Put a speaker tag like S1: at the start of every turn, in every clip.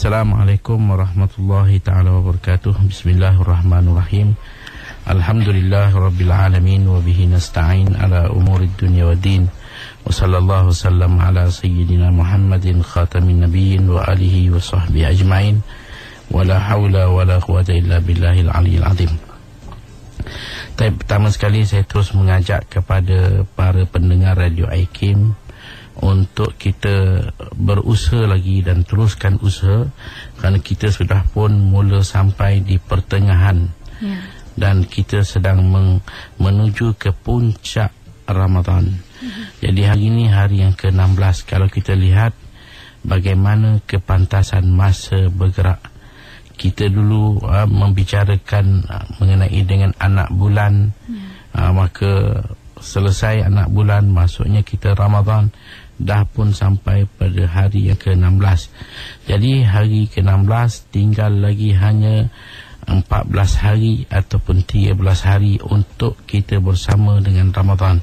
S1: Assalamualaikum warahmatullahi ta'ala wabarakatuh. Bismillahirrahmanirrahim. Alhamdulillah Rabbil Alamin. Wa bihi nasta'in ala umurid dunya wa din. Wa sallallahu sallam ala sayyidina Muhammadin khatamin nabiyyin wa alihi wa sahbihi ajma'in. Wa la hawla wa la quwata illa billahil aliyyil azim. Pertama sekali saya terus mengajak kepada para pendengar Radio Aikim untuk kita berusaha lagi dan teruskan usaha, kerana kita sudah pun mula sampai di pertengahan dan kita sedang menuju ke puncak Ramadan. Jadi hari ini hari yang ke-16. Kalau kita lihat bagaimana kepantasan masa bergerak, kita dulu membicarakan mengenai dengan anak bulan, maka selesai anak bulan masuknya kita Ramadan, dah pun sampai pada hari yang ke-16. Jadi hari ke-16 tinggal lagi hanya 14 hari ataupun 13 hari untuk kita bersama dengan Ramadan.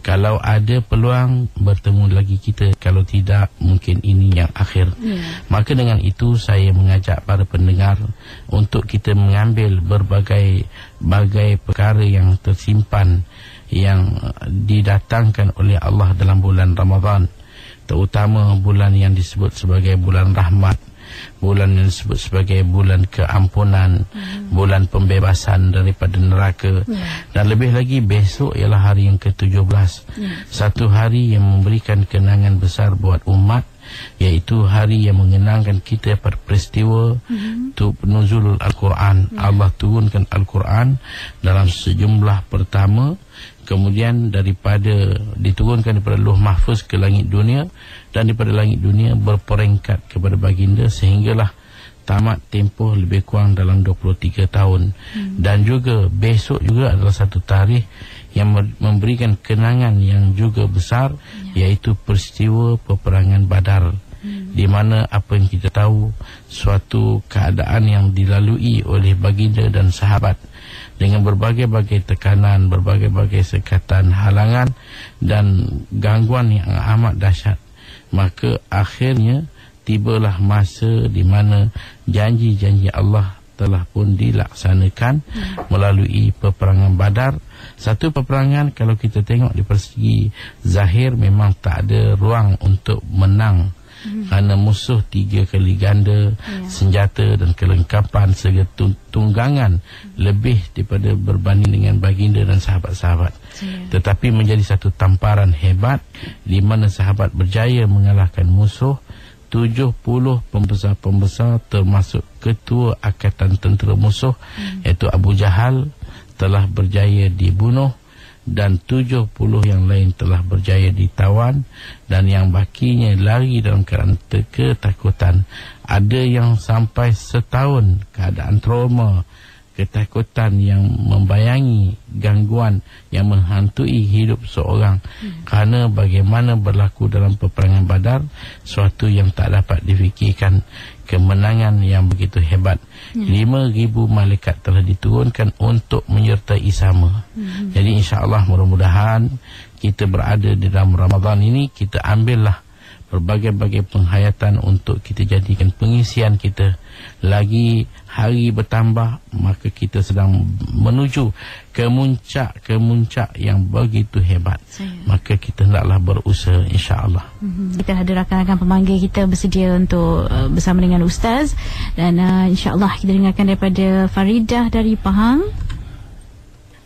S1: Kalau ada peluang bertemu lagi kita, kalau tidak mungkin ini yang akhir. Maka dengan itu saya mengajak para pendengar untuk kita mengambil berbagai perkara yang tersimpan, yang didatangkan oleh Allah dalam bulan Ramadan, terutama bulan yang disebut sebagai bulan rahmat, bulan yang disebut sebagai bulan keampunan, bulan pembebasan daripada neraka. Dan lebih lagi besok ialah hari yang ke-17, satu hari yang memberikan kenangan besar buat umat, iaitu hari yang mengenangkan kita pada peristiwa nuzulul Al-Quran. Allah turunkan Al-Quran dalam sejumlah pertama, kemudian daripada diturunkan daripada Lauh Mahfuz ke langit dunia, dan daripada langit dunia berperingkat kepada baginda sehinggalah tamat tempoh lebih kurang dalam 23 tahun. Dan juga besok juga adalah satu tarikh yang memberikan kenangan yang juga besar, iaitu peristiwa peperangan Badar, di mana apa yang kita tahu, suatu keadaan yang dilalui oleh baginda dan sahabat dengan berbagai-bagai tekanan, berbagai-bagai sekatan, halangan dan gangguan yang amat dahsyat. Maka akhirnya tibalah masa di mana janji-janji Allah telah pun dilaksanakan melalui peperangan Badar. Satu peperangan kalau kita tengok di persegi zahir memang tak ada ruang untuk menang, kerana musuh 3 kali ganda senjata dan kelengkapan serta tunggangan lebih daripada berbanding dengan baginda dan sahabat-sahabat. Tetapi menjadi satu tamparan hebat di mana sahabat berjaya mengalahkan musuh. 70 pembesar-pembesar termasuk ketua angkatan tentera musuh, iaitu Abu Jahal, telah berjaya dibunuh, dan 70 yang lain telah berjaya ditawan, dan yang bakinya lari dalam keadaan ketakutan. Ada yang sampai setahun keadaan trauma, ketakutan yang membayangi, gangguan yang menghantui hidup seorang, kerana bagaimana berlaku dalam peperangan Badar, suatu yang tak dapat difikirkan, kemenangan yang begitu hebat. 5,000 malaikat telah diturunkan untuk menyertai sama. Jadi insya-Allah mudah-mudahan kita berada di dalam Ramadan ini, kita ambillah berbagai-bagai penghayatan untuk kita jadikan pengisian kita. Lagi hari bertambah, maka kita sedang menuju ke muncak yang begitu hebat. Maka kita hendaklah berusaha, insya-Allah.
S2: Kita ada rakan-rakan pemanggil kita bersedia untuk bersama dengan Ustaz, dan insya-Allah kita dengarkan daripada Faridah dari Pahang.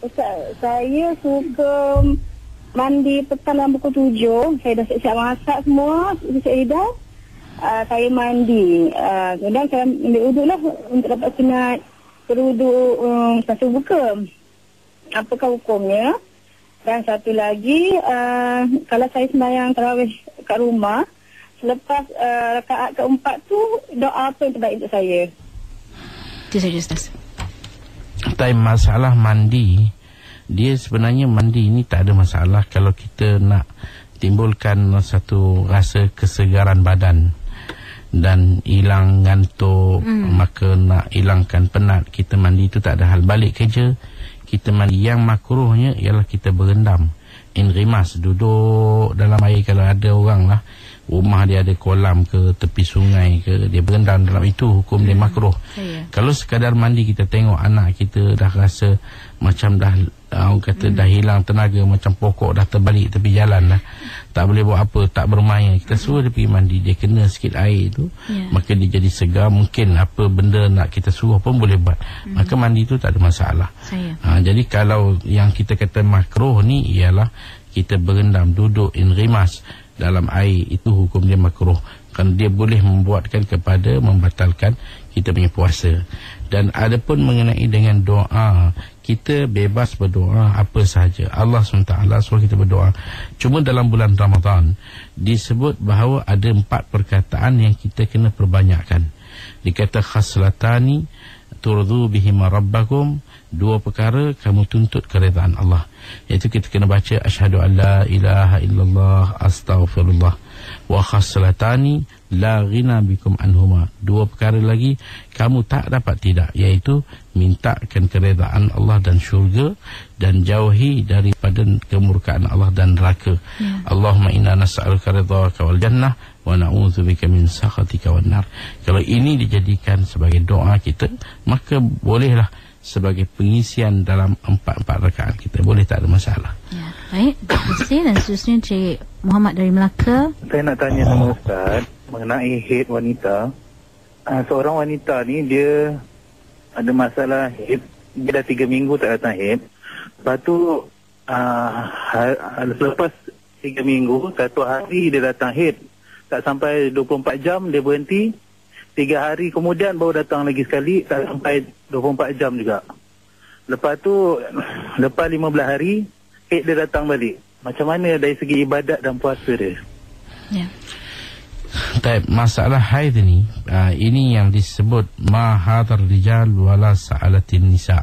S3: Ustaz, saya suka mandi petang dalam pukul 7. Saya dah siap-siap masak semua, siap hidup. Saya mandi. Kemudian saya ambil uduk lah untuk dapat sunat beruduk masa buka. Apakah hukumnya? Dan satu lagi, kalau saya sembahyang tarawih kat rumah, selepas rakaat keempat tu, doa apa yang terbaik untuk saya?
S2: Itu saja, Ustaz.
S1: Tapi masalah mandi, dia sebenarnya mandi ini tak ada masalah kalau kita nak timbulkan satu rasa kesegaran badan dan hilang ngantuk, maka nak hilangkan penat, kita mandi itu tak ada hal. Balik kerja kita mandi, yang makruhnya ialah kita berendam, inrimas, duduk dalam air kalau ada orang lah, rumah dia ada kolam ke, tepi sungai ke, dia berendam dalam itu, hukum dia makruh. Kalau sekadar mandi kita tengok anak kita dah rasa macam dah orang kata dah hilang tenaga, macam pokok dah terbalik tepi jalan dah, tak boleh buat apa, tak bermain, kita suruh dia pergi mandi, dia kena sikit air tu, maka dia jadi segar, mungkin apa benda nak kita suruh pun boleh buat, maka mandi tu tak ada masalah. Jadi kalau yang kita kata makruh ni ialah kita berendam, duduk rimas dalam air, itu hukum dia makruh, kerana dia boleh membuatkan kepada membatalkan kita punya puasa. Dan adapun mengenai dengan doa, kita bebas berdoa apa sahaja. Allah SWT suruh kita berdoa. Cuma dalam bulan Ramadan disebut bahawa ada 4 perkataan yang kita kena perbanyakkan. Dikata khaslatani turdu bihima rabbakum, 2 perkara kamu tuntut keredaan Allah, iaitu kita kena baca asyhadu an la ilaha illallah astaghfirullah, wa khaslatani la ghina bikum anhuma, 2 perkara lagi kamu tak dapat tidak, iaitu mintakan keredaan Allah dan syurga, dan jauhi daripada kemurkaan Allah dan neraka. Allahumma inna nas'aluka ridhaka wal jannah wa na'udzubika min sakhatika wan nar. Kalau ini dijadikan sebagai doa kita, maka bolehlah sebagai pengisian dalam 4 rakaat kita, boleh, tak ada masalah.
S2: Baik, terima kasih. Dan seterusnya Cik Muhammad dari Melaka.
S4: Saya nak tanya sama Ustaz mengenai haid wanita. Seorang wanita ni dia ada masalah haid, dia dah 3 minggu tak datang haid. Lepas tu selepas 3 minggu, 1 hari dia datang haid, tak sampai 24 jam dia berhenti. 3 hari kemudian baru datang lagi sekali, tak sampai 24 jam juga. Lepas tu, lepas 15 hari, haid dia datang balik. Macam mana dari segi ibadat dan puasa dia?
S1: Masalah haid ni, ini yang disebut mahadar rijal wala sa'alatin nisa.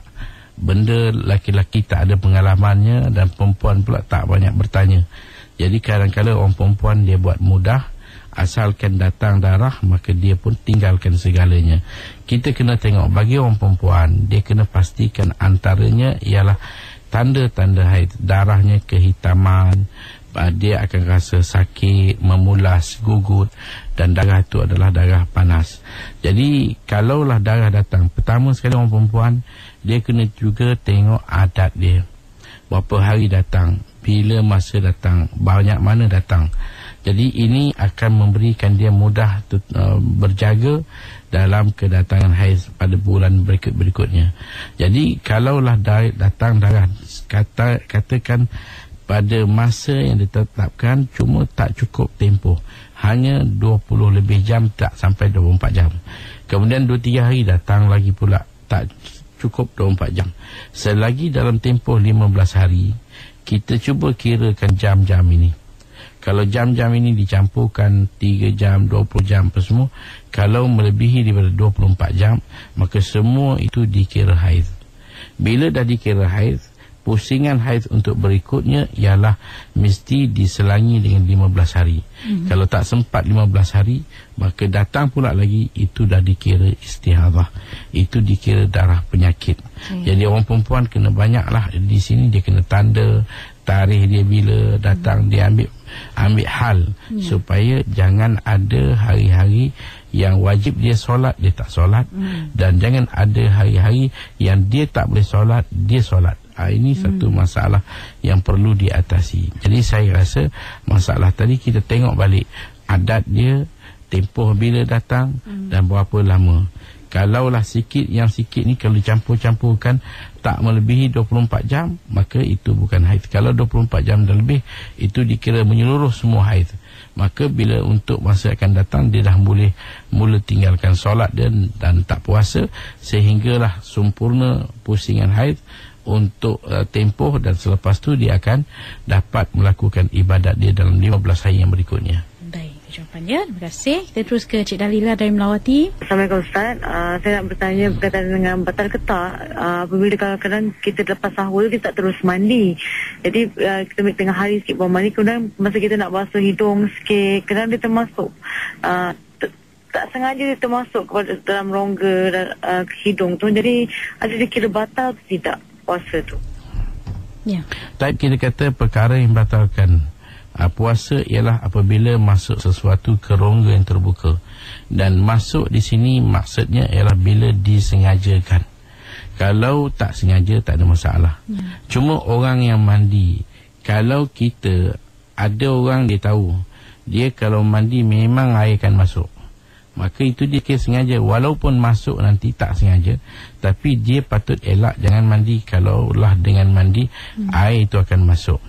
S1: Benda laki-laki tak ada pengalamannya dan perempuan pula tak banyak bertanya. Jadi kadang-kadang orang perempuan dia buat mudah, asalkan datang darah maka dia pun tinggalkan segalanya. Kita kena tengok, bagi orang perempuan dia kena pastikan antaranya ialah tanda-tanda haid, darahnya kehitaman, dia akan rasa sakit, memulas, gugut, dan darah itu adalah darah panas. Jadi kalaulah darah datang, pertama sekali orang perempuan dia kena juga tengok adat dia, berapa hari datang, bila masa datang, banyak mana datang. Jadi ini akan memberikan dia mudah berjaga dalam kedatangan haid pada bulan berikut-berikutnya. Jadi kalaulah datang darah, katakan pada masa yang ditetapkan, cuma tak cukup tempoh, hanya 20 lebih jam, tak sampai 24 jam. Kemudian 2-3 hari datang lagi pula, tak cukup 24 jam. Selagi dalam tempoh 15 hari, kita cuba kirakan jam-jam ini. Kalau jam-jam ini dicampurkan 3 jam, 20 jam apa semua, kalau melebihi daripada 24 jam, maka semua itu dikira haid. Bila dah dikira haid, pusingan haid untuk berikutnya ialah mesti diselangi dengan 15 hari. Kalau tak sempat 15 hari, maka datang pula lagi, itu dah dikira istihadah, itu dikira darah penyakit. Jadi orang perempuan kena banyaklah di sini, dia kena tanda tarikh dia bila datang, dia ambil hal supaya jangan ada hari-hari yang wajib dia solat, dia tak solat, dan jangan ada hari-hari yang dia tak boleh solat, dia solat. Ini satu masalah yang perlu diatasi. Jadi saya rasa masalah tadi kita tengok balik adat dia, tempoh bila datang dan berapa lama. Kalaulah sikit, yang sikit ni kalau campur-campurkan tak melebihi 24 jam, maka itu bukan haid. Kalau 24 jam dan lebih, itu dikira menyeluruh semua haid. Maka bila untuk masa akan datang, dia dah boleh mula tinggalkan solat dia dan tak puasa, sehinggalah sempurna pusingan haid untuk tempoh, dan selepas tu dia akan dapat melakukan ibadat dia dalam 15 hari yang berikutnya.
S2: Baik, jawapannya. Terima kasih. Kita terus ke Cik Dalila dari Melawati.
S5: Assalamualaikum Ustaz. Saya nak bertanya berkaitan dengan batal ketak. Apabila kadang-kadang kita lepas sahur kita tak terus mandi. Jadi kita ambil tengah hari sikit baru mandi. Kemudian masa kita nak basuh hidung sikit, kadang dia termasuk tak sengaja dia termasuk kepada dalam rongga dan hidung tu. Jadi ada dikira batal atau tidak puasa tu?
S1: Tapi kita kata perkara yang batalkan Puasa ialah apabila masuk sesuatu ke rongga yang terbuka. Dan masuk di sini maksudnya ialah bila disengajakan. Kalau tak sengaja tak ada masalah. Cuma orang yang mandi, kalau kita ada orang dia tahu, dia kalau mandi memang air akan masuk, maka itu dia kira sengaja. Walaupun masuk nanti tak sengaja, tapi dia patut elak jangan mandi. Kalaulah dengan mandi air itu akan masuk.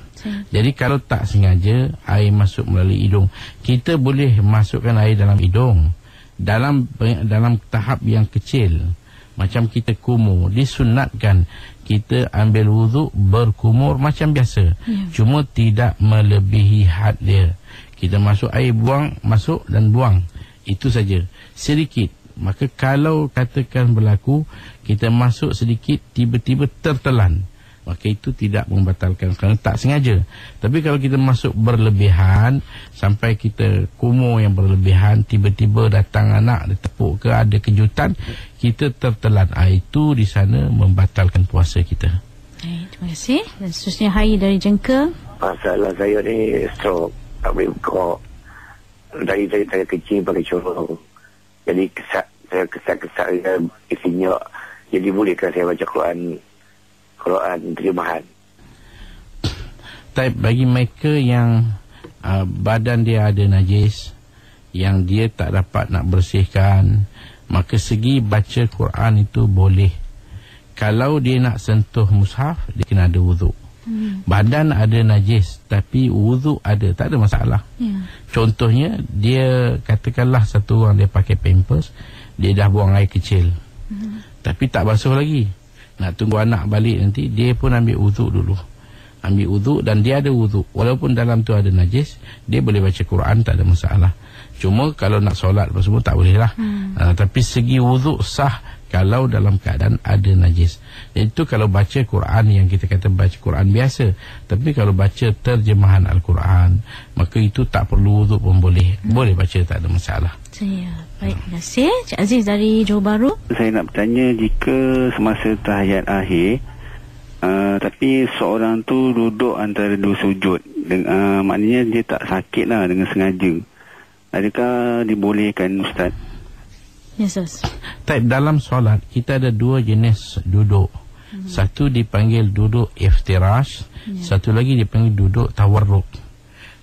S1: Jadi kalau tak sengaja air masuk melalui hidung, kita boleh masukkan air dalam hidung dalam tahap yang kecil. Macam kita kumur, disunatkan kita ambil wuduk berkumur macam biasa, cuma tidak melebihi had dia. Kita masuk air, buang, masuk dan buang, itu saja, sedikit. Maka kalau katakan berlaku kita masuk sedikit tiba-tiba tertelan, maka itu tidak membatalkan kerana tak sengaja. Tapi kalau kita masuk berlebihan, sampai kita kumur yang berlebihan, tiba-tiba datang anak, dia tepuk ke, ada kejutan, kita tertelan, itu di sana membatalkan puasa kita.
S2: Terima kasih. Dan seterusnya Hai dari Jengka.
S6: Masalah saya ni stroke, tak boleh buka. Dari saya kecil pakai corong, jadi saya kesat isinya. Jadi bolehkah saya baca Quran terjemahan?
S1: Type bagi mereka yang badan dia ada najis, yang dia tak dapat nak bersihkan, maka segi baca Quran itu boleh. Kalau dia nak sentuh mushaf, dia kena ada wuduk. Badan ada najis tapi wuduk ada, tak ada masalah. Contohnya, dia katakanlah satu orang dia pakai pampers, dia dah buang air kecil, tapi tak basuh lagi. Nak tunggu anak balik nanti, dia pun ambil wuduk dulu. Ambil wuduk dan dia ada wuduk. Walaupun dalam tu ada najis, dia boleh baca Quran, tak ada masalah. Cuma kalau nak solat apa semua tak boleh lah. Tapi segi wuduk sah kalau dalam keadaan ada najis. Itu kalau baca Quran yang kita kata baca Quran biasa. Tapi kalau baca terjemahan Al-Quran, maka itu tak perlu wuduk pun boleh. Boleh baca, tak ada masalah.
S2: Baik, terima kasih. Cik Aziz dari Johor Bahru.
S7: Saya nak bertanya, jika semasa tahiyat akhir, tapi seorang tu duduk antara dua sujud, maknanya dia tak sakit lah dengan sengaja, adakah dibolehkan Ustaz?
S2: Yes, Ustaz.
S1: Dalam solat kita ada dua jenis duduk. Satu dipanggil duduk iftirash, satu lagi dipanggil duduk tawarruk.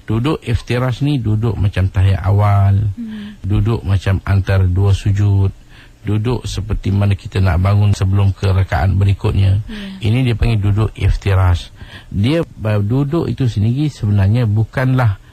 S1: Duduk iftirash ni duduk macam tahiyat awal, duduk macam antara dua sujud, duduk seperti mana kita nak bangun sebelum ke rakaat berikutnya. Ini dia panggil duduk iftirash. Dia duduk itu sendiri sebenarnya bukanlah,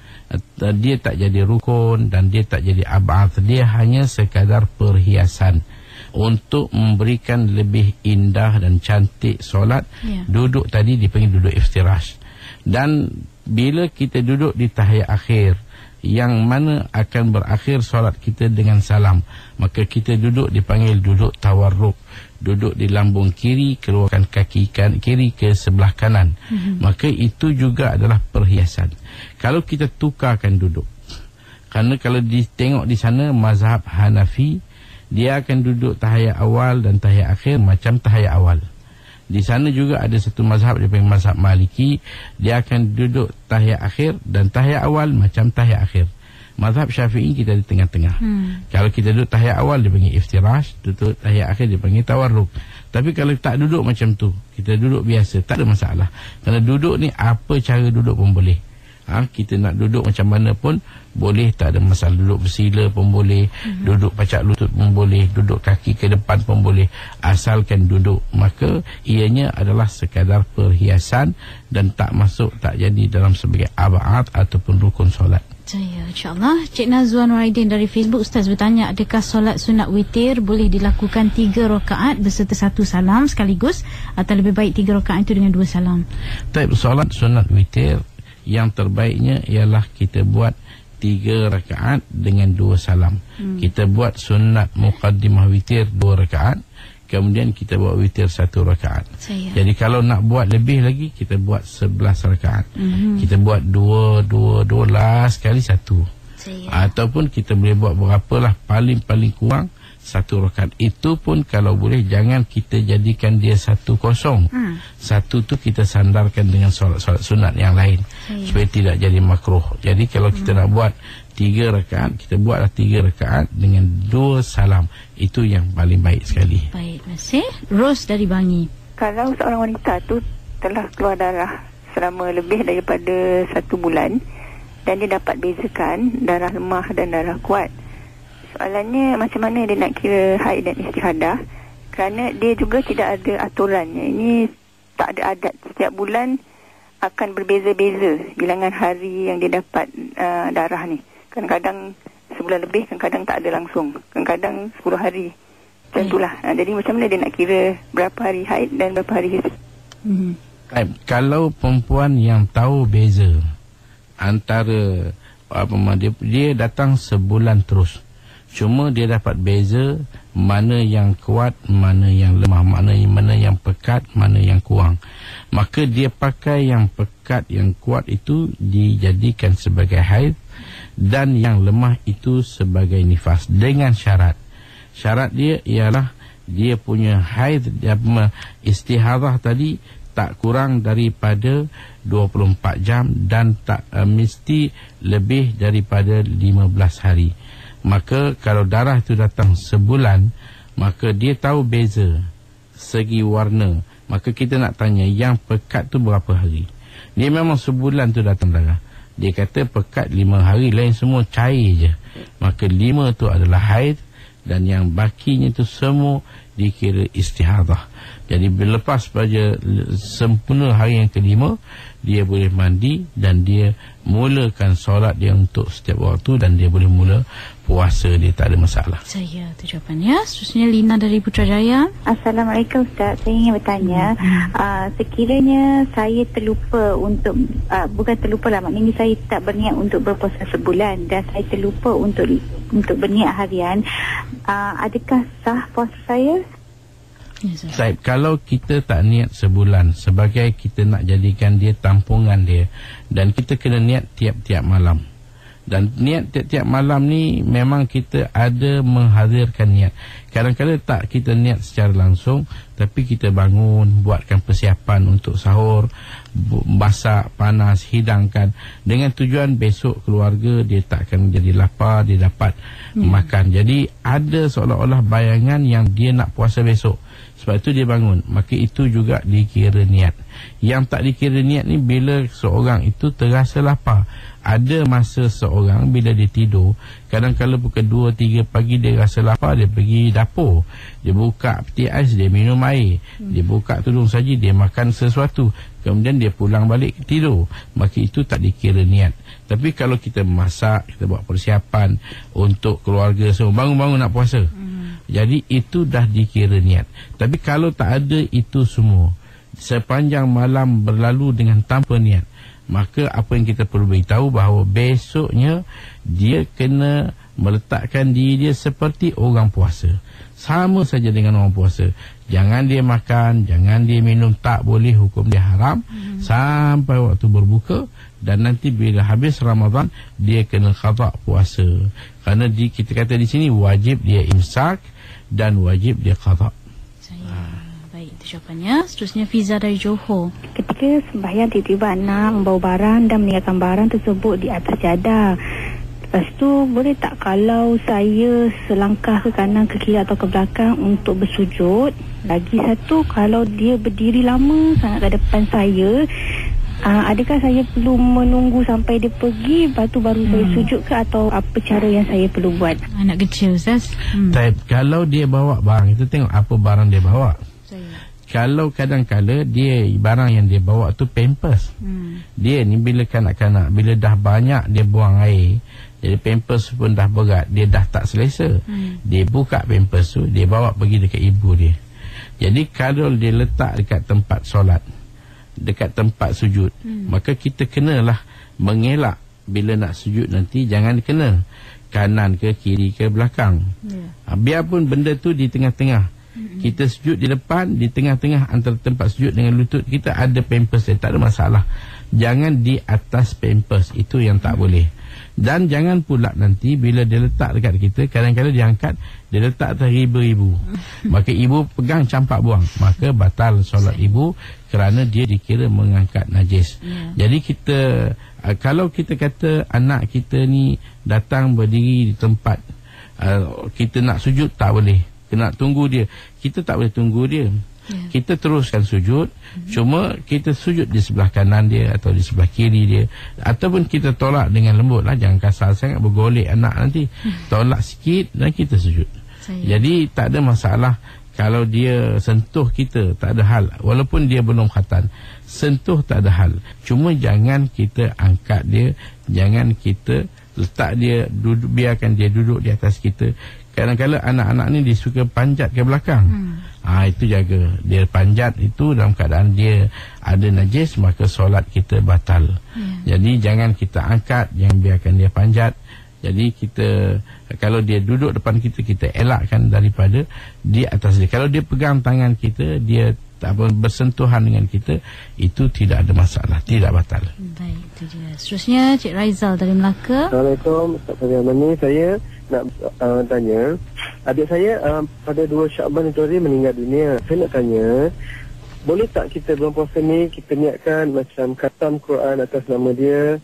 S1: dia tak jadi rukun dan dia tak jadi ab'ad. Dia hanya sekadar perhiasan untuk memberikan lebih indah dan cantik solat. Duduk tadi dipanggil duduk iftirash. Dan bila kita duduk di tahiyat akhir, yang mana akan berakhir solat kita dengan salam, maka kita duduk dipanggil duduk tawarruk. Duduk di lambung kiri, keluarkan kaki kiri ke sebelah kanan. Maka itu juga adalah perhiasan. Kalau kita tukarkan duduk, kerana kalau ditengok di sana mazhab Hanafi, dia akan duduk tahiyat awal dan tahiyat akhir macam tahiyat awal. Di sana juga ada satu mazhab, dia panggil mazhab Maliki, dia akan duduk tahiyat akhir dan tahiyat awal macam tahiyat akhir. Mazhab Syafi'i kita di tengah-tengah. Kalau kita duduk tahiyat awal dia panggil iftirash, duduk tahiyat akhir dia panggil tawarruk. Tapi kalau tak duduk macam tu, kita duduk biasa, tak ada masalah. Kerana duduk ni apa cara duduk pun boleh. Kita nak duduk macam mana pun boleh, tak ada masalah. Duduk bersila pun boleh, duduk pacak lutut pun boleh, duduk kaki ke depan pun boleh, asalkan duduk. Maka ianya adalah sekadar perhiasan dan tak masuk, tak jadi dalam sebagai ab'ad ataupun rukun solat.
S2: InsyaAllah. Cik Nazwan Waidin dari Facebook, Ustaz bertanya, adakah solat sunat witir boleh dilakukan 3 rakaat beserta 1 salam sekaligus, atau lebih baik 3 rakaat itu dengan 2 salam?
S1: Solat sunat witir yang terbaiknya ialah kita buat 3 rakaat dengan 2 salam. Kita buat sunat muqaddimah witir 2 rakaat, kemudian kita buat witir 1 rakaat. Jadi kalau nak buat lebih lagi, kita buat 11 rakaat. Kita buat 2 last kali 1. Ataupun kita boleh buat berapalah, paling kurang 1 rakaat. Itu pun kalau boleh jangan kita jadikan dia 1-0. Satu tu kita sandarkan dengan solat sunat yang lain supaya tidak jadi makruh. Jadi kalau kita nak buat 3 rakaat, kita buatlah 3 rakaat dengan 2 salam. Itu yang paling baik sekali.
S2: Baik, terima kasih. Rose dari Bangi.
S8: Kalau seorang wanita tu telah keluar darah selama lebih daripada 1 bulan dan dia dapat bezakan darah lemah dan darah kuat, soalannya macam mana dia nak kira haid dan istihadah, kerana dia juga tidak ada aturannya. Ini tak ada adat, setiap bulan akan berbeza-beza bilangan hari yang dia dapat darah ni. Kadang-kadang sebulan lebih, kadang-kadang tak ada langsung, kadang-kadang 10 hari. Macam itulah. Jadi macam mana dia nak kira berapa hari haid dan berapa hari
S1: Kalau perempuan yang tahu beza antara dia datang sebulan terus, cuma dia dapat beza mana yang kuat, mana yang lemah, mana yang pekat, mana yang kurang, maka dia pakai yang pekat, yang kuat itu dijadikan sebagai haid, dan yang lemah itu sebagai nifas, dengan syarat dia ialah dia punya haid, istihadah tadi tak kurang daripada 24 jam dan tak mesti lebih daripada 15 hari. Maka kalau darah itu datang sebulan, maka dia tahu beza segi warna. Maka kita nak tanya, yang pekat tu berapa hari? Dia memang sebulan tu datang darah, dia kata pekat 5 hari, lain semua cair je, maka 5 tu adalah haid, dan yang bakinya tu semua dikira istihadah. Jadi lepas pada sempurna hari yang ke-5, dia boleh mandi dan dia mulakan solat dia untuk setiap waktu, dan dia boleh mula puasa dia, tak ada masalah.
S2: Saya tu jawapannya. Seterusnya Lina dari Putrajaya.
S8: Assalamualaikum Ustaz, saya ingin bertanya, sekiranya saya terlupa untuk bukan terlupa lah, maknanya saya tak berniat untuk berpuasa sebulan dan saya terlupa untuk berniat harian, adakah sah puasa saya?
S1: Baik, kalau kita tak niat sebulan, sebagai kita nak jadikan dia tampungan dia, dan kita kena niat tiap-tiap malam. Dan niat tiap-tiap malam ni memang kita ada menghadirkan niat. Kadang-kadang tak kita niat secara langsung, tapi kita bangun, buatkan persiapan untuk sahur, masak, panas, hidangkan, dengan tujuan besok keluarga dia tak akan jadi lapar, dia dapat makan. Jadi ada seolah-olah bayangan yang dia nak puasa besok, sebab itu dia bangun, maka itu juga dikira niat. Yang tak dikira niat ni bila seorang itu terasa lapar. Ada masa seorang bila dia tidur, kadang-kadang pukul 2-3 pagi dia rasa lapar, dia pergi dapur, dia buka peti ais, dia minum air, dia buka tudung saji, dia makan sesuatu, kemudian dia pulang balik tidur, maka itu tak dikira niat. Tapi kalau kita masak, kita buat persiapan untuk keluarga semua, bangun-bangun nak puasa, jadi itu dah dikira niat. Tapi kalau tak ada itu semua, sepanjang malam berlalu dengan tanpa niat, maka apa yang kita perlu beritahu bahawa besoknya dia kena meletakkan diri dia seperti orang puasa, sama saja dengan orang puasa. Jangan dia makan, jangan dia minum, tak boleh, hukum dia haram sampai waktu berbuka. Dan nanti bila habis Ramadan dia kena qada puasa, kerana kita kata di sini wajib dia imsak dan wajib dia qada.
S2: Baik, itu jawapannya. Seterusnya Fiza dari Johor.
S8: Ketika sembahyang tiba-tiba anak membawa barang dan meninggalkan barang tersebut di atas jadah, lepas tu boleh tak kalau saya selangkah ke kanan, ke kiri atau ke belakang untuk bersujud? Lagi satu, kalau dia berdiri lama sangat ke depan saya, adakah saya perlu menunggu sampai dia pergi, lepas tu baru saya sujud ke, atau apa cara yang saya perlu buat?
S2: Anak kecil, Ustaz.
S1: Kalau dia bawa barang, kita tengok apa barang dia bawa. Kalau kadang-kala dia barang yang dia bawa tu pampers, dia ni bila kanak-kanak, bila dah banyak dia buang air, jadi pampers pun dah berat, dia dah tak selesa, dia buka pampers tu, dia bawa pergi dekat ibu dia. Jadi kalau dia letak dekat tempat solat, dekat tempat sujud, maka kita kenalah mengelak bila nak sujud nanti, jangan kena kanan ke kiri ke belakang. Biarpun benda tu di tengah-tengah, kita sujud di depan, di tengah-tengah antara tempat sujud dengan lutut kita ada pampers, tak ada masalah. Jangan di atas pampers, itu yang tak boleh. Dan jangan pula nanti bila dia letak dekat kita, kadang-kadang dia angkat, dia letak atas riba-ribu. Maka ibu pegang campak buang, maka batal solat ibu kerana dia dikira mengangkat najis. Jadi kita kalau kita kata anak kita ni datang berdiri di tempat, kita nak sujud tak boleh, kena tunggu dia. Kita tak boleh tunggu dia. Kita teruskan sujud, cuma kita sujud di sebelah kanan dia atau di sebelah kiri dia, ataupun kita tolak dengan lembut lah, jangan kasar sangat bergolek anak nanti. Tolak sikit dan kita sujud. Jadi tak ada masalah kalau dia sentuh kita, tak ada hal. Walaupun dia belum khatan, sentuh tak ada hal. Cuma jangan kita angkat dia, jangan kita letak dia duduk, biarkan dia duduk di atas kita. Kadang-kadang anak-anak ni dia suka panjat ke belakang. Itu jaga. Dia panjat itu dalam keadaan dia ada najis, maka solat kita batal. Jadi jangan kita angkat, jangan biarkan dia panjat. Jadi kita, kalau dia duduk depan kita, kita elakkan daripada di atas dia. Kalau dia pegang tangan kita, dia tak bersentuhan dengan kita, itu tidak ada masalah, tidak batal.
S2: Baik, itu dia. Seterusnya Cik Raizal dari Melaka.
S9: Assalamualaikum Ustaz Fahriaman. Ni saya nak tanya, adik saya pada 2 Syakban itu hari meninggal dunia. Saya nak tanya, boleh tak kita bulan puasa ni kita niatkan macam khatam Quran atas nama dia,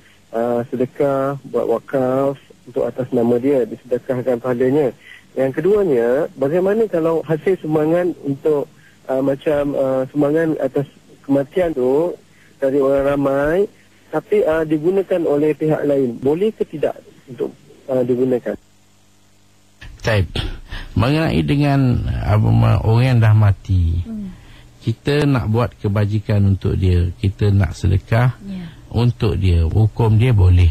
S9: sedekah, buat wakaf untuk atas nama dia, disedekahkan pahalanya. Yang keduanya, bagaimana kalau hasil sumbangan untuk macam sumbangan atas kematian tu dari orang ramai, tapi digunakan oleh pihak lain, boleh ke tidak untuk digunakan?
S1: Baik. Mengenai dengan orang yang dah mati, kita nak buat kebajikan untuk dia, kita nak sedekah untuk dia, hukum dia boleh.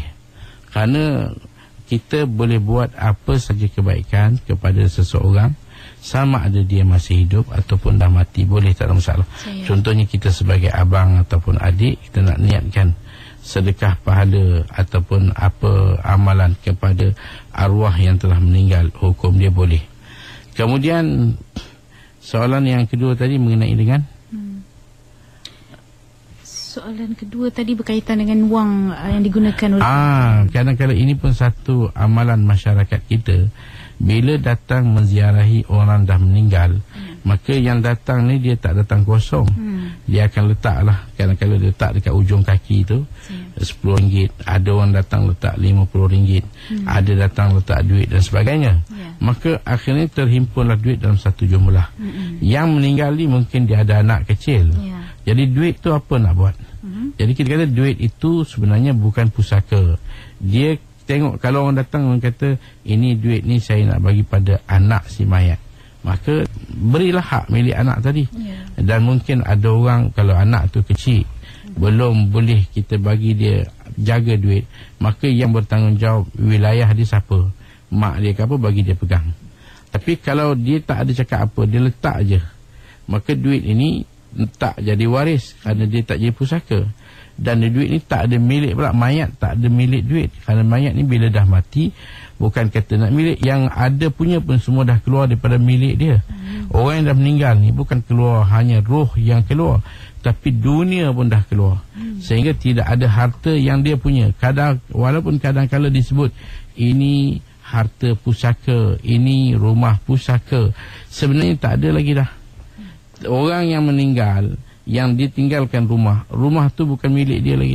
S1: Kerana kita boleh buat apa saja kebaikan kepada seseorang, sama ada dia masih hidup ataupun dah mati, boleh, tak ada masalah. Contohnya kita sebagai abang ataupun adik, kita nak niatkan sedekah pahala ataupun apa amalan kepada arwah yang telah meninggal, hukum dia boleh. Kemudian soalan yang kedua tadi mengenai dengan
S2: soalan kedua tadi berkaitan dengan wang yang digunakan oleh
S1: kadang-kadang ini pun satu amalan masyarakat kita. Bila datang menziarahi orang dah meninggal, maka yang datang ni dia tak datang kosong. Dia akan letaklah, kadang-kadang dia letak dekat ujung kaki tu RM10, ada orang datang letak RM50, ada datang letak duit dan sebagainya. Maka akhirnya terhimpunlah duit dalam satu jumlah. Yang meninggal ni mungkin dia ada anak kecil, jadi duit tu apa nak buat? Jadi kita kata duit itu sebenarnya bukan pusaka. Dia tengok, kalau orang datang orang kata ini duit ni saya nak bagi pada anak si mayat, maka berilah hak milik anak tadi. Dan mungkin ada orang kalau anak tu kecil, belum boleh kita bagi dia jaga duit, maka yang bertanggungjawab wilayah dia siapa, mak dia ke apa, bagi dia pegang. Tapi kalau dia tak ada cakap apa, dia letak je, maka duit ini tak jadi waris kerana dia tak jadi pusaka. Dan duit ni tak ada milik pula, mayat tak ada milik duit, kerana mayat ni bila dah mati, bukan kata nak milik, yang ada punya pun semua dah keluar daripada milik dia. Orang yang dah meninggal ni bukan keluar hanya roh yang keluar, tapi dunia pun dah keluar. Sehingga tidak ada harta yang dia punya. Walaupun kadang-kadang disebut ini harta pusaka, ini rumah pusaka, sebenarnya tak ada lagi dah. Orang yang meninggal, yang ditinggalkan rumah tu bukan milik dia lagi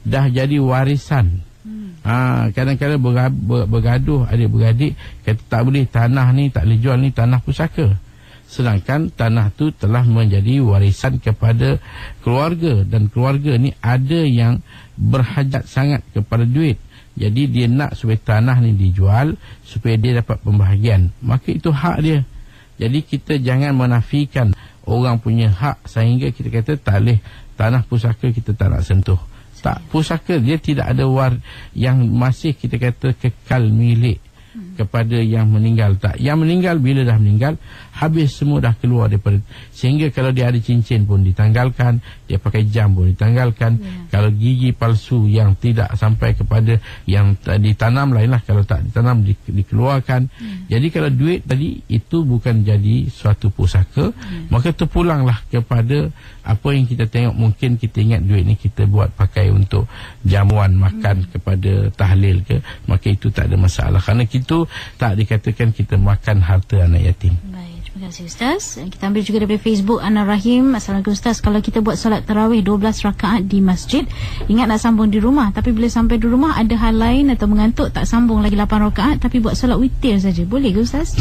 S1: dah jadi warisan. Kadang-kadang bergaduh adik-beradik, kata tak boleh, tanah ni tak boleh jual, ni tanah pusaka. Sedangkan tanah tu telah menjadi warisan kepada keluarga, dan keluarga ni ada yang berhajat sangat kepada duit. Jadi dia nak supaya tanah ni dijual supaya dia dapat pembahagian, maka itu hak dia. Jadi kita jangan menafikan orang punya hak sehingga kita kata tak boleh, tanah pusaka kita tak nak sentuh. Tak, pusaka dia tidak ada yang masih kita kata kekal milik kepada yang meninggal. Tak, yang meninggal bila dah meninggal, habis semua dah keluar daripada, sehingga kalau dia ada cincin pun ditanggalkan, dia pakai jam pun ditanggalkan. Kalau gigi palsu yang tidak sampai kepada yang ditanam lainlah, kalau tak ditanam dikeluarkan. Jadi kalau duit tadi itu bukan jadi suatu pusaka, maka terpulanglah kepada apa yang kita tengok. Mungkin kita ingat duit ni kita buat pakai untuk jamuan makan kepada tahlil ke, maka itu tak ada masalah, kerana itu tak dikatakan kita makan harta anak yatim.
S2: Baik, terima kasih Ustaz. Kita ambil juga daripada Facebook Anar Rahim. Assalamualaikum Ustaz, kalau kita buat solat tarawih 12 rakaat di masjid, ingat nak sambung di rumah, tapi bila sampai di rumah ada hal lain atau mengantuk, tak sambung lagi 8 rakaat tapi buat solat witir saja, boleh ke Ustaz?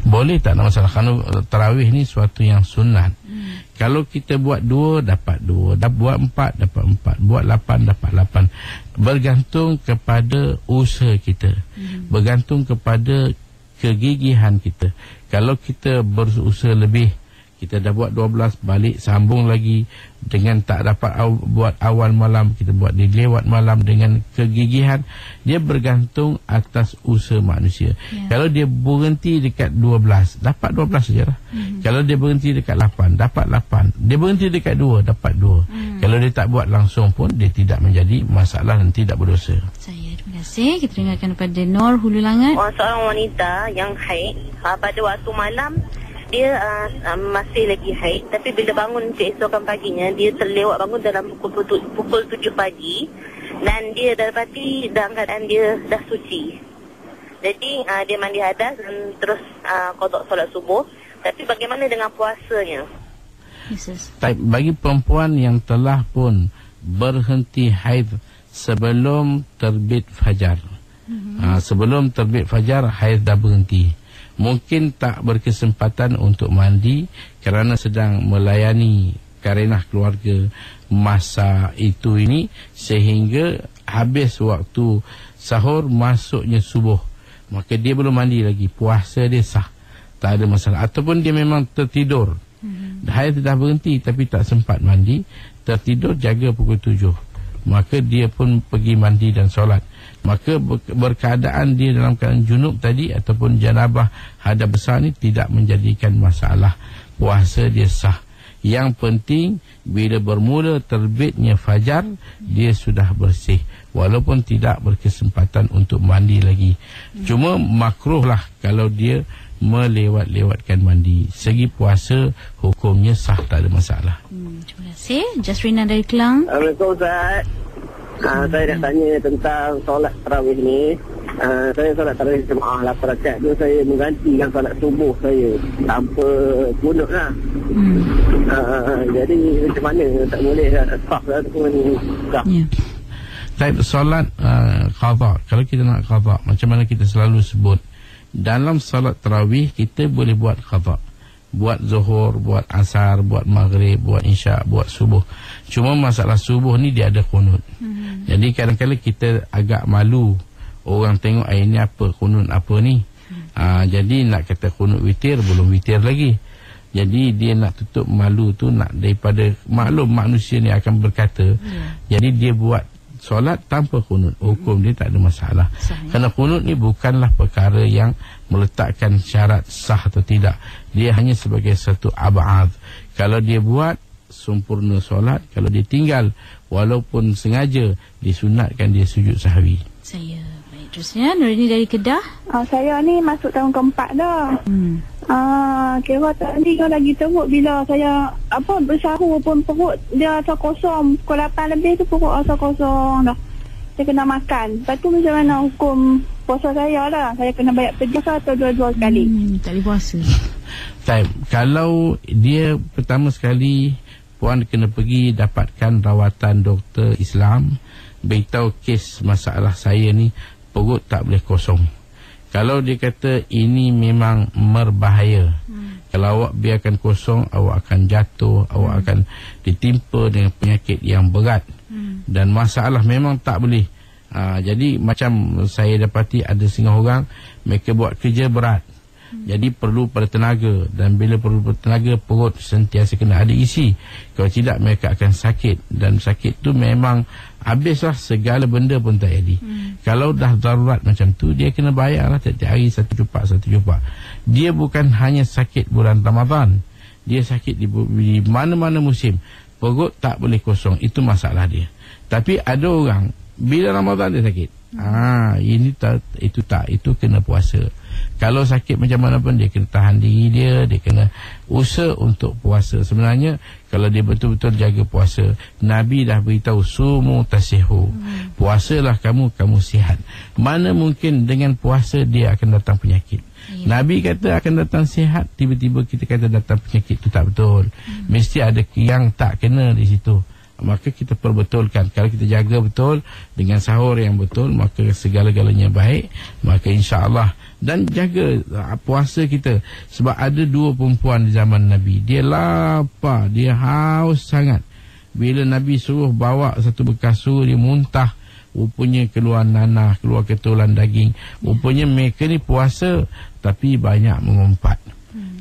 S1: Boleh, tak ada masalah, kerana tarawih ni suatu yang sunat. Kalau kita buat 2 dapat 2, buat 4 dapat 4, buat 8 dapat 8. Bergantung kepada usaha kita, bergantung kepada kegigihan kita. Kalau kita berusaha lebih, kita dah buat 12, balik sambung lagi, dengan tak dapat buat awal malam, kita buat di lewat malam dengan kegigihan. Dia bergantung atas usaha manusia. Kalau dia berhenti dekat 12, dapat 12 sajalah. Kalau dia berhenti dekat 8, dapat 8. Dia berhenti dekat 2, dapat 2. Kalau dia tak buat langsung pun, dia tidak menjadi masalah dan tidak berdosa.
S2: Terima kasih. Kita dengarkan daripada Nur Hulu Langat.
S10: Seorang wanita yang haid, pada waktu malam dia masih lagi haid, tapi bila bangun keesokan paginya, dia terlewat bangun dalam pukul 7 pagi, dan dia dapati dalam keadaan dia dah suci. Jadi dia mandi hadas dan terus qada solat subuh. Tapi bagaimana dengan puasanya?
S1: Bagi perempuan yang telah pun berhenti haid sebelum terbit fajar, sebelum terbit fajar haid dah berhenti, mungkin tak berkesempatan untuk mandi kerana sedang melayani karenah keluarga masa itu ini, sehingga habis waktu sahur, masuknya subuh, maka dia belum mandi lagi, puasa dia sah, tak ada masalah. Ataupun dia memang tertidur, haid dah berhenti tapi tak sempat mandi, tertidur jaga pukul 7, maka dia pun pergi mandi dan solat. Maka berkeadaan dia dalam keadaan junub tadi ataupun janabah hadas besar ni tidak menjadikan masalah, puasa dia sah. Yang penting bila bermula terbitnya fajar, dia sudah bersih, walaupun tidak berkesempatan untuk mandi lagi. Cuma makruh lah kalau dia melewat-lewatkan mandi. Segi puasa hukumnya sah, tak ada masalah.
S2: Terima kasih. Jasrina dari Kelang.
S9: Assalamualaikum Ustaz. Saya nak tanya tentang solat tarawih ni. Saya solat tarawih jemaah 8 rakaat tu, saya menggantikan solat subuh saya tanpa kunut lah. Jadi macam mana, tak boleh sah lah ataupun sah?
S1: Type solat qadha, kalau kita nak qadha, macam mana kita selalu sebut, dalam solat tarawih kita boleh buat qadha, buat zuhur, buat asar, buat maghrib, buat isyak, buat subuh. Cuma masalah subuh ni dia ada kunut. Jadi kadang-kadang kita agak malu orang tengok ini apa, kunut apa ni. Jadi nak kata kunut witir, belum witir lagi. Jadi dia nak tutup malu tu, nak daripada maklum manusia ni akan berkata. Jadi dia buat solat tanpa kunut, hukum dia tak ada masalah. Kerana kunut ni bukanlah perkara yang meletakkan syarat sah atau tidak. Dia hanya sebagai satu ab'ad. Kalau dia buat, sempurna solat. Kalau dia tinggal, walaupun sengaja, disunatkan dia sujud sahwi.
S2: Baik, terusnya Nurini dari Kedah.
S3: Saya ni masuk tahun keempat dah. Kira tadi kalau lagi teruk, bila saya bersahur pun perut dia rasa kosong. Pukul 8 lebih tu perut rasa kosong dah. Saya kena makan. Lepas tu macam mana hukum puasa saya lah? Saya kena bayar puasa atau dua-dua sekali?
S2: Tak boleh puasa.
S1: Kalau dia pertama sekali, puan kena pergi dapatkan rawatan doktor Islam, beritahu kes masalah saya ni, perut tak boleh kosong. Kalau dia kata ini memang berbahaya, kalau awak biarkan kosong, awak akan jatuh, awak akan ditimpa dengan penyakit yang berat, dan masalah memang tak boleh. Jadi macam saya dapati ada setengah orang, mereka buat kerja berat, Jadi perlu bertenaga, dan bila perlu bertenaga, perut sentiasa kena ada isi. Kalau tidak, mereka akan sakit, dan sakit tu memang habislah, segala benda pun tak jadi. Kalau dah darurat macam tu, dia kena bayarlah setiap hari satu jupak. Dia bukan hanya sakit bulan Ramadan, dia sakit di mana-mana musim. Perut tak boleh kosong, itu masalah dia. Tapi ada orang bila Ramadan dia sakit. Ini tak, itu kena puasa. Kalau sakit macam mana pun, dia kena tahan diri dia kena usaha untuk puasa. Sebenarnya kalau dia betul-betul jaga puasa, Nabi dah beritahu, sumu tasihu, puasalah kamu sihat. Mana mungkin dengan puasa dia akan datang penyakit. Nabi kata akan datang sihat, tiba-tiba kita kata datang penyakit, itu tak betul. Mesti ada yang tak kena di situ. Maka kita perbetulkan. Kalau kita jaga betul dengan sahur yang betul, maka segala-galanya baik. Maka insya-Allah. Dan jaga puasa kita. Sebab ada dua perempuan di zaman Nabi, dia lapar, dia haus sangat. Bila Nabi suruh bawa satu bekasur, dia muntah, rupanya keluar nanah, keluar ketulan daging. Rupanya mereka ni puasa tapi banyak mengumpat.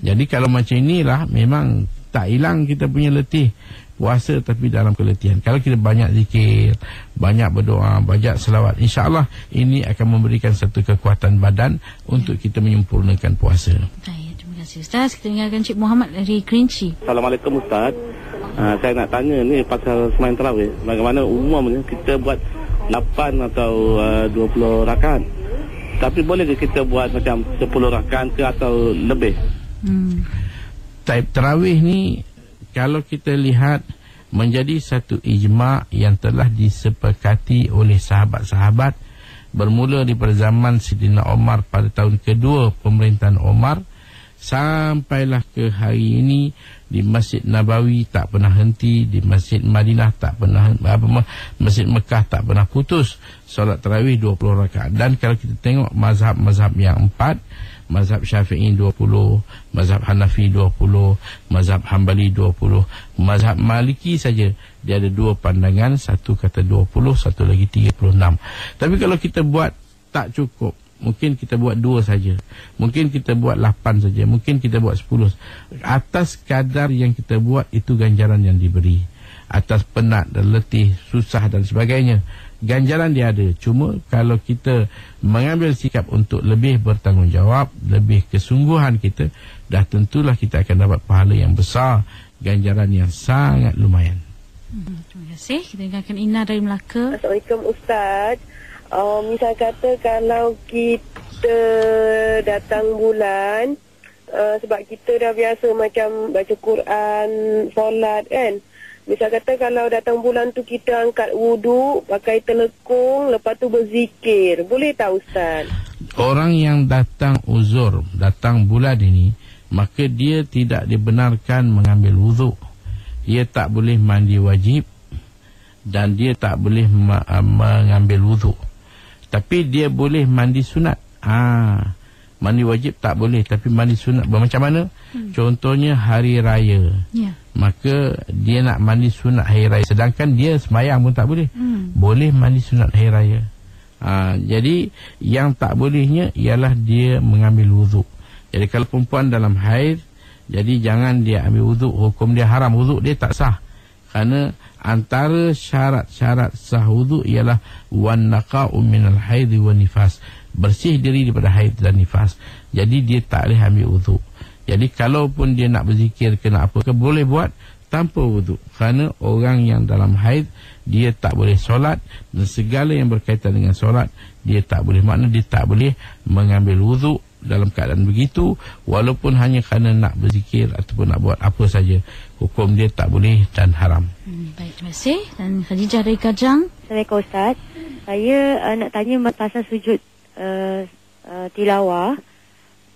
S1: Jadi kalau macam inilah, memang tak hilang kita punya letih. Puasa tapi dalam keletihan. Kalau kita banyak zikir, banyak berdoa, banyak selawat, insya-Allah ini akan memberikan satu kekuatan badan untuk kita menyempurnakan puasa.
S2: Terima kasih Ustaz. Kita dengarkan Cik Muhammad dari Kerinci.
S11: Assalamualaikum Ustaz. Saya nak tanya ni pasal sembahyang tarawih. Bagaimana umumnya kita buat 8 atau 20 rakaat? Tapi boleh ke kita buat macam 10 rakaat ke atau lebih?
S1: Taib tarawih ni, kalau kita lihat, menjadi satu ijma' yang telah disepakati oleh sahabat-sahabat, bermula daripada zaman Sidina Omar pada tahun kedua pemerintahan Omar, sampailah ke hari ini. Di Masjid Nabawi tak pernah henti, di Masjid Madinah tak pernah, Masjid Mekah tak pernah putus solat tarawih 20 rakaat. Dan kalau kita tengok mazhab-mazhab yang 4, mazhab Syafi'i 20, mazhab Hanafi 20, mazhab Hanbali 20, mazhab Maliki saja dia ada dua pandangan, satu kata 20, satu lagi 36. Tapi kalau kita buat tak cukup, mungkin kita buat 2 saja, mungkin kita buat 8 saja, mungkin kita buat 10. Atas kadar yang kita buat, itu ganjaran yang diberi. Atas penat dan letih, susah dan sebagainya, ganjaran dia ada. Cuma kalau kita mengambil sikap untuk lebih bertanggungjawab, lebih kesungguhan kita, dah tentulah kita akan dapat pahala yang besar, ganjaran yang sangat lumayan.
S2: Terima kasih. Kita dengarkan Ina dari Melaka.
S12: Assalamualaikum Ustaz. Misal kata kalau kita datang bulan, sebab kita dah biasa macam baca Quran, solat kan. Misal kata kalau datang bulan tu kita angkat wudu, pakai telekung, lepas tu berzikir. Boleh tak Ustaz?
S1: Orang yang datang uzur, datang bulan ini, maka dia tidak dibenarkan mengambil wudu. Dia tak boleh mandi wajib dan dia tak boleh mengambil wudu. Tapi dia boleh mandi sunat. Mandi wajib tak boleh, tapi mandi sunat macam mana? Contohnya hari raya. Maka dia nak mandi sunat hari raya, sedangkan dia sembahyang pun tak boleh. Boleh mandi sunat hari raya. Jadi yang tak bolehnya ialah dia mengambil wuduk. Jadi kalau perempuan dalam haid, jadi jangan dia ambil wuduk, hukum dia haram, wuduk dia tak sah. Kerana antara syarat-syarat sah wuduk ialah wan naqa'u minal haid wa nifas, bersih diri daripada haid dan nifas. Jadi dia tak boleh ambil wuduk. Jadi kalaupun dia nak berzikir ke nak apa ke, boleh buat tanpa wuduk. Kerana orang yang dalam haid, dia tak boleh solat, dan segala yang berkaitan dengan solat dia tak boleh. Makna dia tak boleh mengambil wuduk dalam keadaan begitu, walaupun hanya kerana nak berzikir ataupun nak buat apa saja, hukum dia tak boleh dan haram.
S2: Baik, terima kasih. Dan Khadijah dari Kajang.
S5: Assalamualaikum Ustaz. Saya nak tanya pasal sujud tilawah.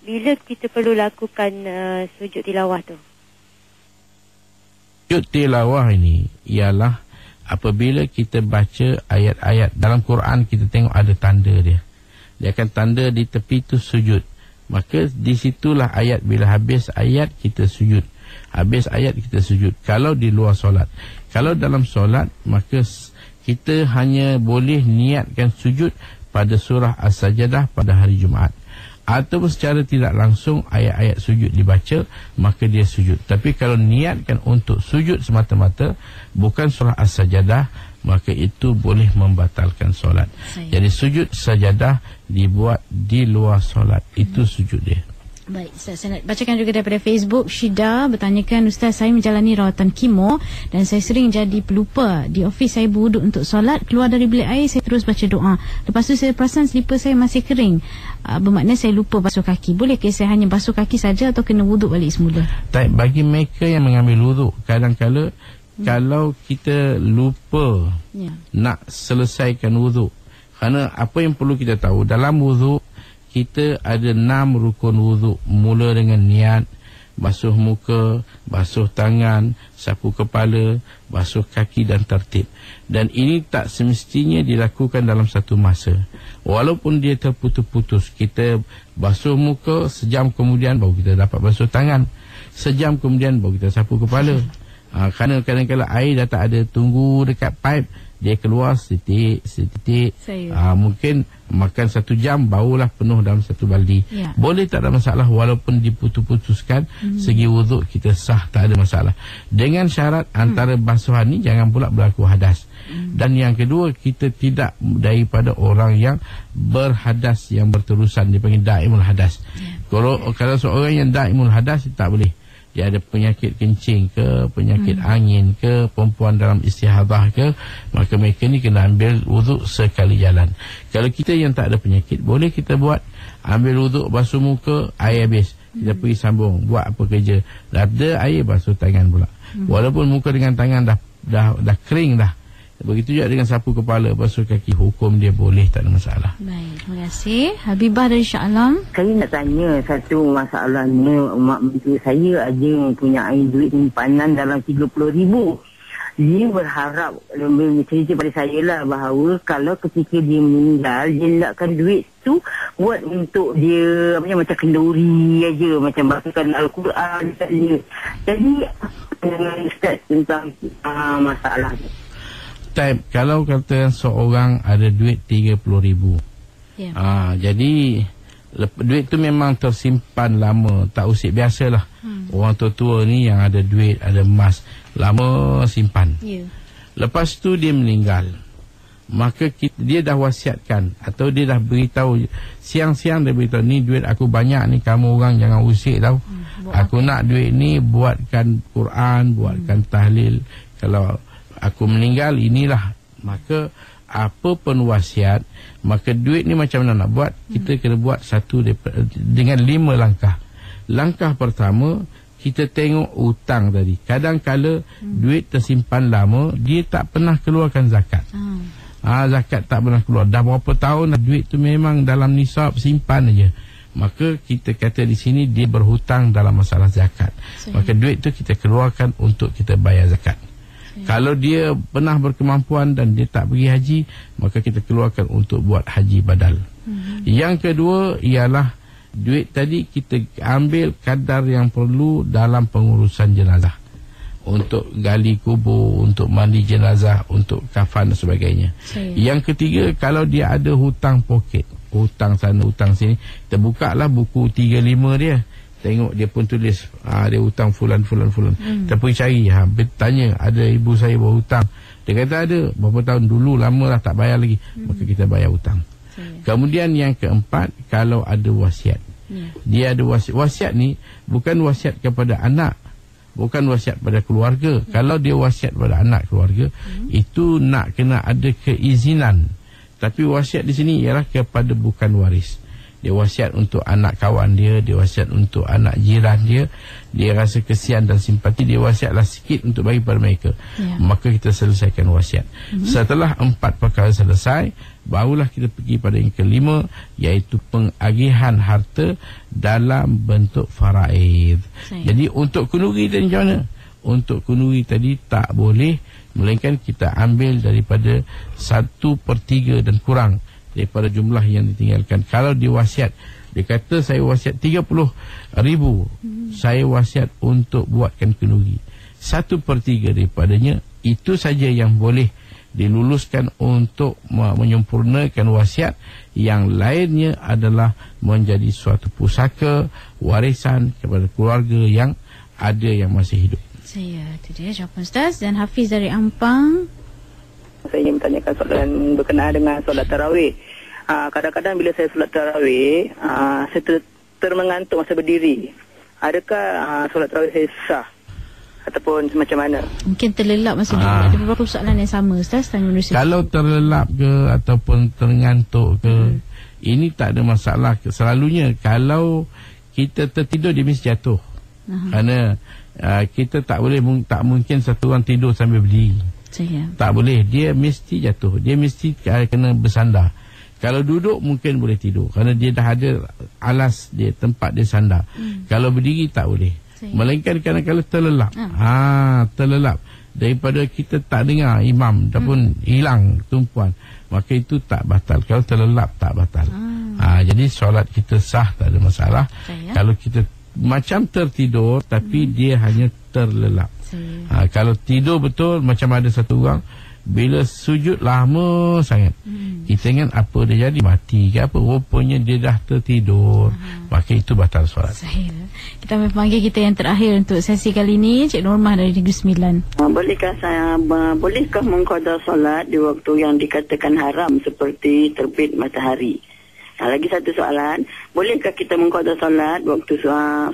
S5: Bila kita perlu lakukan sujud tilawah tu?
S1: Sujud tilawah ini ialah apabila kita baca ayat-ayat dalam Quran, kita tengok ada tanda dia. Dia akan tanda di tepi tu sujud. Maka di situlah ayat, bila habis ayat kita sujud. Habis ayat kita sujud. Kalau di luar solat. Kalau dalam solat, maka kita hanya boleh niatkan sujud pada surah As-Sajdah pada hari Jumaat. ataupun secara tidak langsung ayat-ayat sujud dibaca, maka dia sujud. Tapi kalau niatkan untuk sujud semata-mata, bukan surah As-Sajadah, maka itu boleh membatalkan solat. Jadi sujud sajadah dibuat di luar solat, itu sujud dia.
S2: Baik, saya nak bacakan juga daripada Facebook. Syida bertanyakan, Ustaz, saya menjalani rawatan kemo dan saya sering jadi pelupa. Di ofis saya berwuduk untuk solat, keluar dari bilik air saya terus baca doa. Lepas tu saya perasan slipper saya masih kering. Bermakna saya lupa basuh kaki. Bolehkah saya hanya basuh kaki saja atau kena wuduk balik semula?
S1: Tak, bagi mereka yang mengambil wuduk, kadang-kala kalau kita lupa nak selesaikan wuduk, kerana apa yang perlu kita tahu, dalam wuduk kita ada 6 rukun wuduk. Mula dengan niat, basuh muka, basuh tangan, sapu kepala, basuh kaki dan tertib. Dan ini tak semestinya dilakukan dalam satu masa. Walaupun dia terputus-putus, kita basuh muka, sejam kemudian baru kita dapat basuh tangan, sejam kemudian baru kita sapu kepala. Kerana kadang-kadang air dah tak ada, tunggu dekat pipe, dia keluar setitik. Mungkin makan 1 jam barulah penuh dalam satu baldi. Boleh, tak ada masalah, walaupun diputus-putuskan, segi wuduk kita sah, tak ada masalah. Dengan syarat antara basuhan ni jangan pula berlaku hadas. Dan yang kedua, kita tidak daripada orang yang berhadas yang berterusan, dipanggil daimul hadas. Kalau seorang yang daimul hadas, tak boleh. Dia ada penyakit kencing ke, penyakit angin ke, perempuan dalam istihadah ke, maka mereka ni kena ambil wuduk sekali jalan. Kalau kita yang tak ada penyakit, boleh kita buat, ambil wuduk, basuh muka, air habis, kita pergi sambung, buat apa kerja, dah ada air, basuh tangan pula. Walaupun muka dengan tangan dah kering dah. Begitu juga dengan sapu kepala, basuh kaki, hukum dia boleh, tak ada masalah.
S2: Baik, terima kasih. Habibah dari Shah Alam.
S13: Saya nak tanya satu masalah ni. Mak mentua saya ada mempunyai duit simpanan dalam 30,000. Dia berharap, cerita pada saya lah, bahawa kalau ketika dia meninggal, dia nakkan duit tu buat untuk dia macam kenduri aja, macam bacakan Al-Quran saja. Jadi Ustaz tentang masalah ni.
S1: Kalau kata seorang ada duit 30,000, jadi duit tu memang tersimpan lama, tak usik, biasalah. Orang tua-tua ni yang ada duit, ada emas, lama simpan. Lepas tu dia meninggal, maka dia dah wasiatkan, atau dia dah beritahu, siang-siang dia beritahu, ni duit aku banyak ni, kamu orang jangan usik tau. Aku nak duit ni buatkan Quran, buatkan tahlil. Kalau aku meninggal, inilah. Maka apa pun wasiat, maka duit ni macam mana nak buat, kita kena buat satu dengan 5 langkah. Langkah pertama, kita tengok hutang tadi. Kadang-kala duit tersimpan lama, dia tak pernah keluarkan zakat. Zakat tak pernah keluar, dah berapa tahun duit tu memang dalam nisab, simpan aja. Maka kita kata di sini dia berhutang dalam masalah zakat. Maka duit tu kita keluarkan untuk kita bayar zakat. Kalau dia pernah berkemampuan dan dia tak pergi haji, maka kita keluarkan untuk buat haji badal. Yang kedua ialah duit tadi kita ambil kadar yang perlu dalam pengurusan jenazah, untuk gali kubur, untuk mandi jenazah, untuk kafan dan sebagainya. Yang ketiga, kalau dia ada hutang poket, hutang sana hutang sini, kita buka lah buku 35 dia, tengok dia pun tulis dia hutang fulan. Kita pergi cari, bertanya, ada ibu saya berhutang, dia kata ada, berapa tahun dulu, lama lah tak bayar lagi, maka kita bayar hutang. Kemudian yang keempat, kalau ada wasiat, dia ada wasiat ni bukan wasiat kepada anak, bukan wasiat pada keluarga. Kalau dia wasiat pada anak keluarga, itu nak kena ada keizinan. Tapi wasiat di sini ialah kepada bukan waris. Dia wasiat untuk anak kawan dia, dia wasiat untuk anak jiran dia, dia rasa kesian dan simpati, dia wasiatlah sikit untuk bagi pada mereka. Maka kita selesaikan wasiat. Setelah 4 perkara selesai, barulah kita pergi pada yang kelima, iaitu pengagihan harta dalam bentuk faraid. Jadi untuk kunuri tadi macam mana? Untuk kunuri tadi tak boleh, melainkan kita ambil daripada 1/3 dan kurang daripada jumlah yang ditinggalkan. Kalau dia wasiat, dia kata saya wasiat 30,000, saya wasiat untuk buatkan kenduri, 1/3 daripadanya itu saja yang boleh diluluskan untuk menyempurnakan wasiat. Yang lainnya adalah menjadi suatu pusaka warisan kepada keluarga yang ada yang masih hidup.
S2: Itu dia jawapan Ustaz. Dan Hafiz dari Ampang.
S14: Saya ingin bertanyakan soalan berkenaan dengan solat tarawih. Kadang-kadang bila saya solat tarawih, saya termengantuk masa berdiri. Adakah solat tarawih saya sah? Ataupun macam mana?
S2: Mungkin terlelap masa dulu. Ada beberapa soalan yang sama Ustaz tanya manusia.
S1: Kalau terlelap ke ataupun terngantuk ke, ini tak ada masalah. Selalunya kalau kita tertidur dia mesti jatuh. Kerana kita tak mungkin satu orang tidur sambil berdiri. Tak boleh, dia mesti jatuh. Dia mesti kena bersandar. Kalau duduk mungkin boleh tidur kerana dia dah ada alas dia, tempat dia sandar. Kalau berdiri tak boleh. Melainkan kadang-kadang terlelap. Terlelap daripada kita tak dengar imam ataupun hilang tumpuan, maka itu tak batal. Kalau terlelap tak batal. Jadi solat kita sah, tak ada masalah. Kalau kita macam tertidur tapi dia hanya terlelap. Kalau tidur betul, macam ada satu orang bila sujud lama sangat, kita ingat apa dia jadi, mati ke apa, rupanya dia dah tertidur, maka itu batal solat.
S2: Kita panggil kita yang terakhir untuk sesi kali ini, Cik Normah dari Negeri Sembilan.
S15: Bolehkah mengqada solat di waktu yang dikatakan haram seperti terbit matahari? Lagi satu soalan, bolehkah kita mengqada solat waktu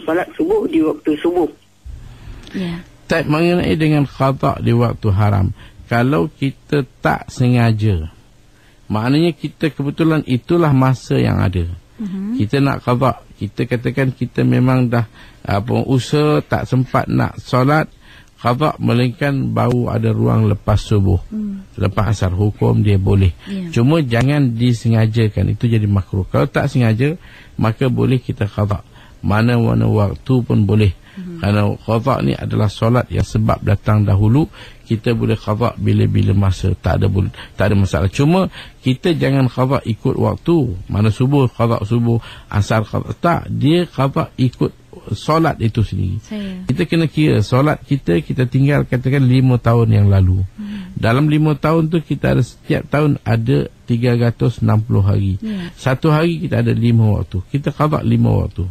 S15: solat subuh di waktu subuh?
S1: Tak mengenai dengan qada di waktu haram. Kalau kita tak sengaja, maknanya kita kebetulan itulah masa yang ada. Kita nak qada, kita katakan kita memang dah usaha tak sempat nak solat, qada melainkan baru ada ruang lepas subuh, lepas asar, hukum dia boleh. Cuma jangan disengajakan, itu jadi makruh. Kalau tak sengaja, maka boleh kita qada. Mana-mana waktu pun boleh. Kerana qada ni adalah solat yang sebab datang dahulu, kita boleh qada bila-bila masa, tak ada masalah. Cuma kita jangan qada ikut waktu, mana subuh qada subuh, asar qada, tak, dia qada ikut solat itu sendiri. Kita kena kira solat kita tinggal katakan 5 tahun yang lalu. Dalam 5 tahun tu kita ada, setiap tahun ada 360 hari. Satu hari kita ada 5 waktu. Kita qada 5 waktu.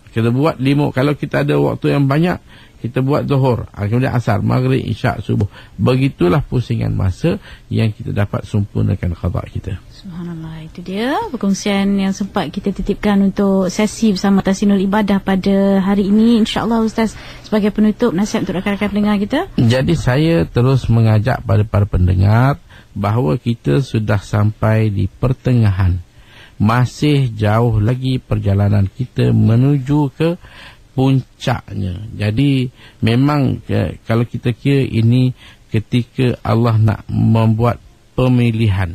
S1: Kita buat 5. Kalau kita ada waktu yang banyak, kita buat zuhur, kemudian asar, maghrib, isyak, subuh. Begitulah pusingan masa yang kita dapat sempurnakan qada kita.
S2: Subhanallah, itu dia perkongsian yang sempat kita titipkan untuk sesi bersama Tahsinul Ibadah pada hari ini. InsyaAllah Ustaz, sebagai penutup, nasihat untuk rakan-rakan pendengar kita. Jadi saya terus mengajak pada para pendengar bahawa kita sudah sampai di pertengahan. Masih jauh lagi perjalanan kita menuju ke puncaknya. Jadi memang kalau kita kira ini ketika Allah nak membuat pemilihan,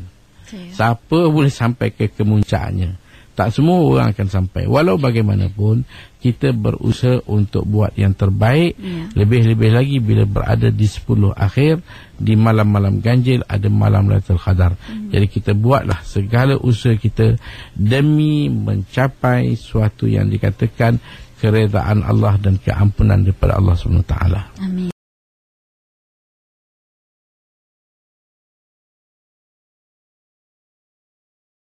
S2: siapa boleh sampai ke kemuncaknya. Tak semua orang akan sampai. Walau bagaimanapun, kita berusaha untuk buat yang terbaik. Lebih-lebih lagi bila berada di 10 akhir, di malam-malam ganjil, ada malam Lailatul Qadar. Jadi kita buatlah segala usaha kita demi mencapai suatu yang dikatakan keredaan Allah dan keampunan daripada Allah SWT. Amin.